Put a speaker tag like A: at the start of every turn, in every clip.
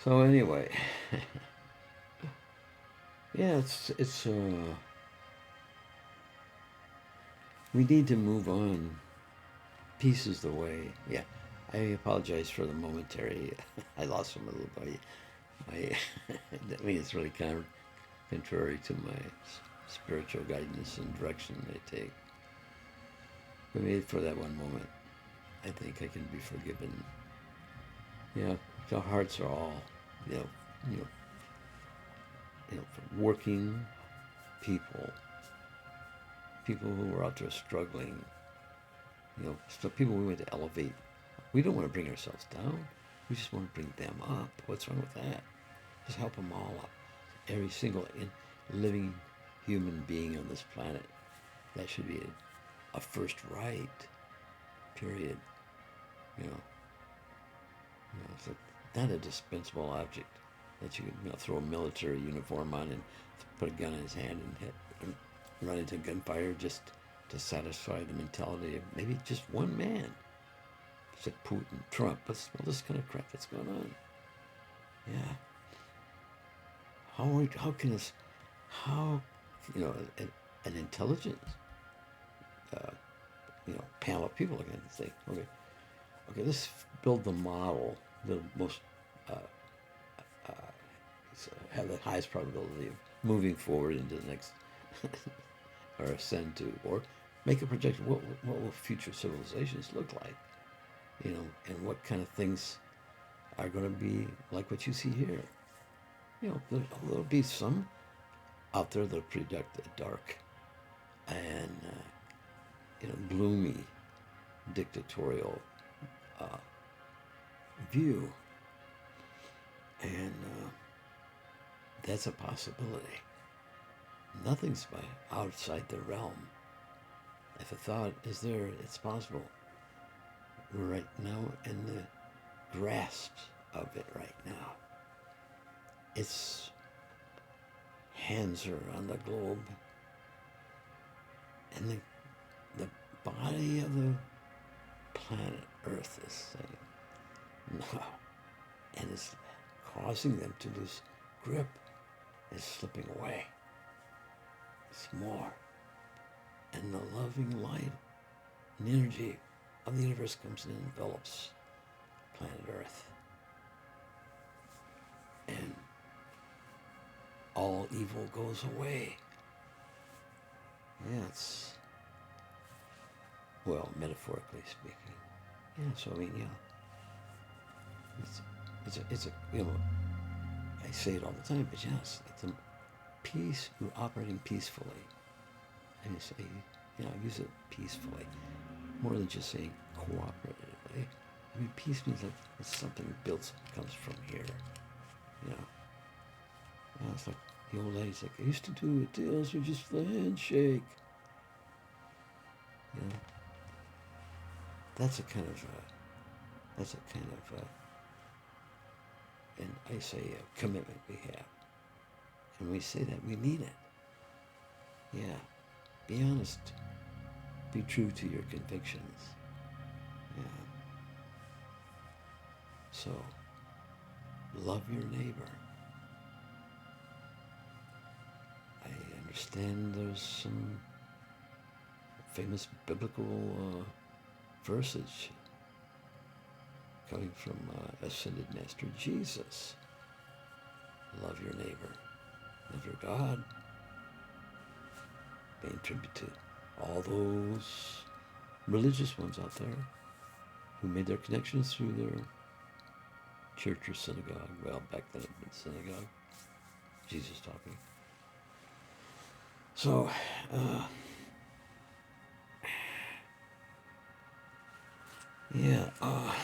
A: So anyway, yeah, we need to move on. Peace is the way. Yeah, I apologize for the momentary. I lost him a little bit. My, I mean, it's really kind of contrary to my spiritual guidance and direction I take. But maybe for that one moment, I think I can be forgiven. Yeah, our hearts are all, you know, you know, for working people, people who are out there struggling, so people we want to elevate. We don't want to bring ourselves down. We just want to bring them up. What's wrong with that? Just help them all up. Every single living human being on this planet. That should be a first right. Period. You know, it's not a dispensable object that you can throw a military uniform on and put a gun in his hand and run into gunfire just to satisfy the mentality of maybe just one man. It's like Putin, Trump, all this kind of crap that's going on. Yeah. How can this, how, you know, an intelligent, uh, panel of people are going to say, okay, let's build the model, the most, uh, uh, have the highest probability of moving forward into the next, or ascend to, or make a projection. What will future civilizations look like? And what kind of things are going to be like what you see here? There'll be some out there that are pretty dark and gloomy, dictatorial uh, view, and that's a possibility. Nothing's outside the realm. If a thought is there, it's possible. We're right now in the grasp of it right now. Its hands are on the globe, and the body of the planet Earth is saying no, and it's causing them to lose grip. It's slipping away. It's more, and the loving light and energy of the universe comes and envelops planet Earth, and all evil goes away. Yeah, metaphorically speaking. Yeah, so I mean, it's a I say it all the time, but yes, it's a peace. You're operating peacefully, and you say, use it peacefully, more than just saying cooperatively. I mean, peace means like it's something that comes from here. You know, it's like the old ladies like I used to do it. Deals were just the handshake. You know, that's a kind of and I say a commitment we have. And we say that we mean it. Yeah. Be honest. Be true to your convictions. Yeah. So, love your neighbor. I understand there's some famous biblical verses coming from Ascended Master Jesus. Love your neighbor. Love your God. Paying tribute to all those religious ones out there who made their connections through their church or synagogue. Well, back then it was synagogue. Jesus talking. So, yeah, I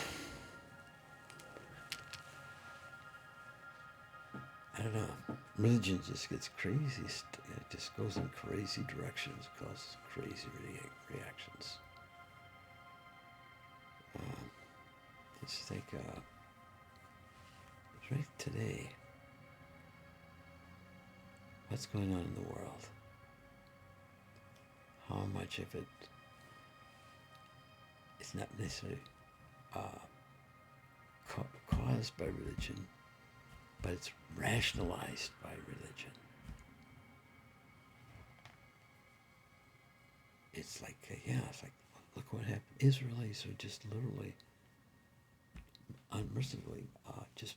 A: don't know. Religion just gets crazy. It just goes in crazy directions, causes crazy reactions. It's like, right today, what's going on in the world? How much of it is not necessarily caused by religion, but it's rationalized by religion. It's like, it's like, look what happened. Israelis are just literally, unmercifully, just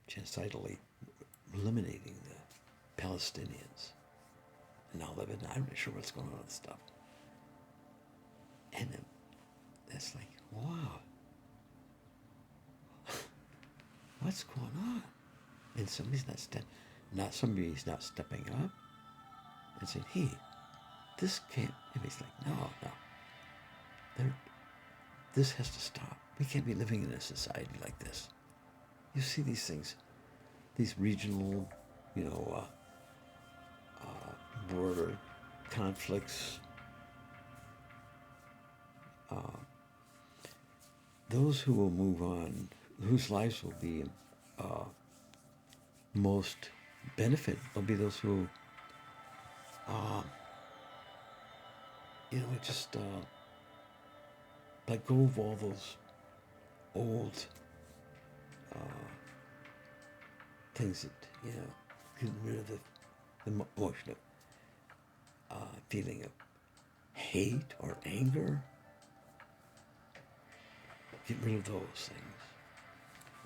A: genocidally eliminating the Palestinians. And now Lebanon, I'm not sure what's going on with stuff. And then that's like, wow, what's going on? And somebody's somebody's not stepping up and saying, hey, this can't. And he's like, no, this has to stop. We can't be living in a society like this. You see these things, these regional, border conflicts. Those who will move on, whose lives will be most benefit, will be those who, just let go of all those old things that, get rid of the emotion of feeling of hate or anger. Get rid of those things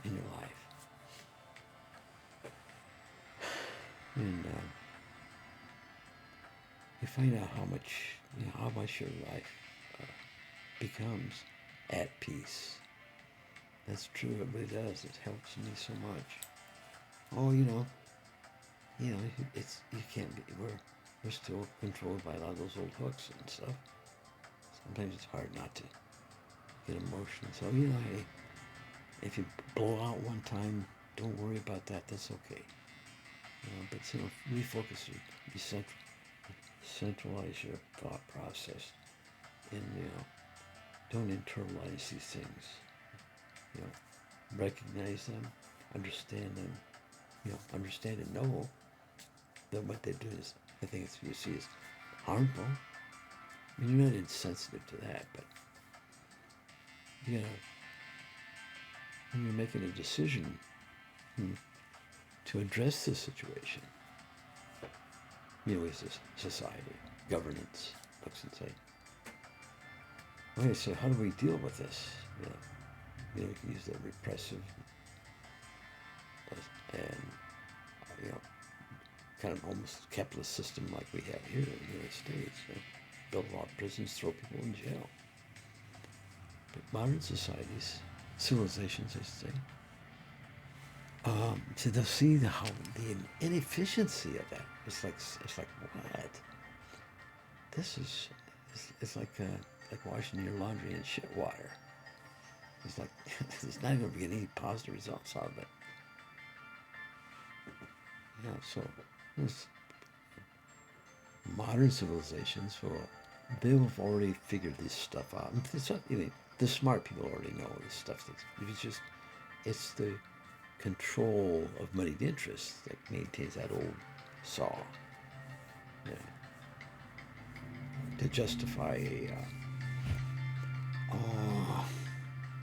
A: in your life. And you find out how much your life becomes at peace. That's true, it really does. It helps me so much. Oh, it's, you can't be, we're still controlled by a lot of those old hooks and stuff. Sometimes it's hard not to get emotional. So, hey, if you blow out one time, don't worry about that. That's okay. But refocus your, centralize your thought process, and don't internalize these things. Recognize them, understand them. Understand and know that what they're doing is, I think you see is harmful. I mean, you're not insensitive to that, but when you're making a decision to address the situation, as a society, governance looks and say, okay, so how do we deal with this? You can use the repressive and, kind of almost capitalist system like we have here in the United States. Build a lot of prisons, throw people in jail. But modern societies, civilizations, I should say, so they'll see the inefficiency of that. It's like what? This is it's like washing your laundry in shit water. It's like there's not going to be any positive results out of it. So this modern civilizations, they've already figured this stuff out. The smart people already know this stuff. It's the control of moneyed interest that maintains that old saw. To justify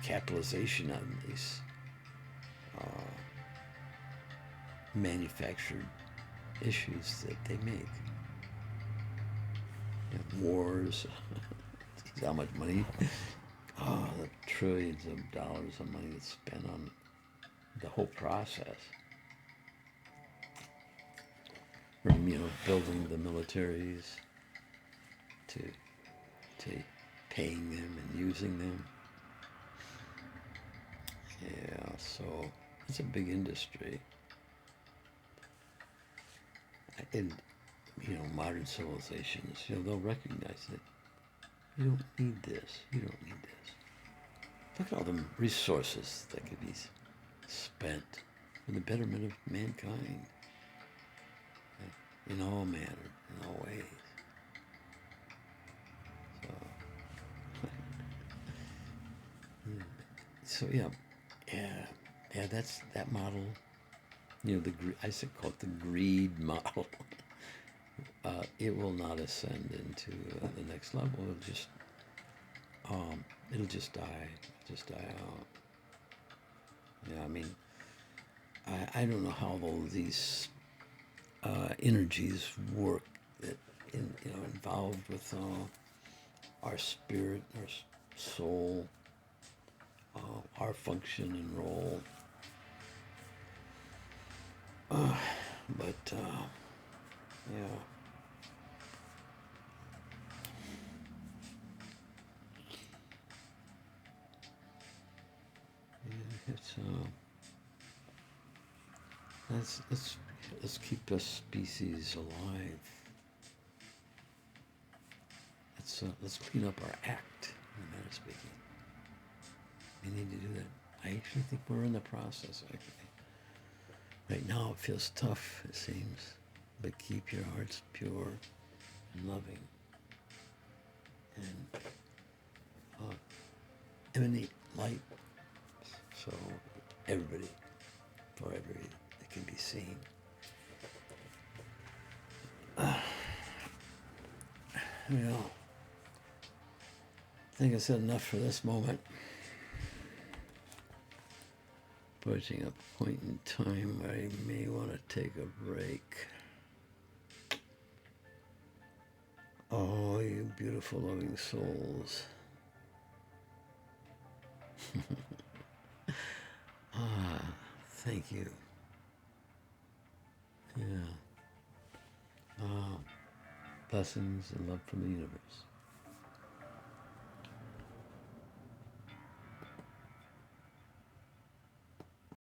A: capitalization on these manufactured issues that they make. Wars, how much money, the trillions of dollars of money that's spent on the whole process. From, building the militaries to paying them and using them. So it's a big industry. And, modern civilizations, they'll recognize that you don't need this. You don't need this. Look at all the resources that could be spent for the betterment of mankind. In all manner, in all ways. So, that's that model. I call it the greed model. It will not ascend into the next level. It'll just die out. Yeah, I mean, I don't know how these energies work that involved with our spirit, our soul, our function and role. But yeah, it's let's keep the species alive. Let's clean up our act, in a manner of speaking. We need to do that. I actually think we're in the process. Actually, right now it feels tough. It seems, but keep your hearts pure and loving, and emanate light, so everybody, for everybody, it can be seen. You know, I think I said enough for this moment. Approaching a point in time where I may want to take a break. Oh, you beautiful, loving souls. Thank you. Yeah. Blessings and love from the universe.